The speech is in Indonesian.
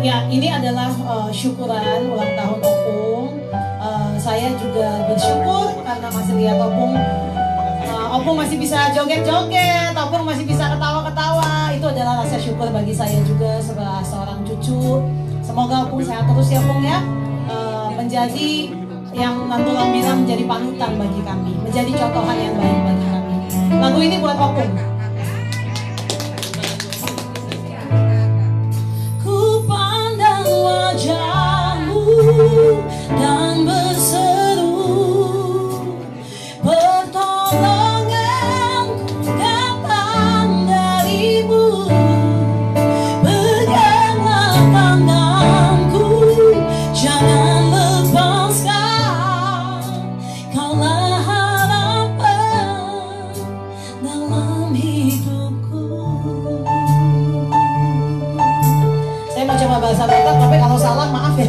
Ya, ini adalah syukuran ulang tahun Opung. Saya juga bersyukur karena masih lihat Opung. Opung masih bisa joget-joget, Opung masih bisa ketawa-ketawa. Itu adalah rasa syukur bagi saya juga sebagai seorang cucu. Semoga Opung sehat terus ya Opung ya. Menjadi yang Nantulang bilang menjadi panutan bagi kami, menjadi contohan yang baik bagi kami. Lagu ini buat Opung. Wajahmu dan berseru, pertolonganku datang darimu. Peganglah tanganku, jangan lepaskan. Kaulah harapan dalam hidupku. Saya mau coba bahasa Batak, tapi kalau salah maaf ya.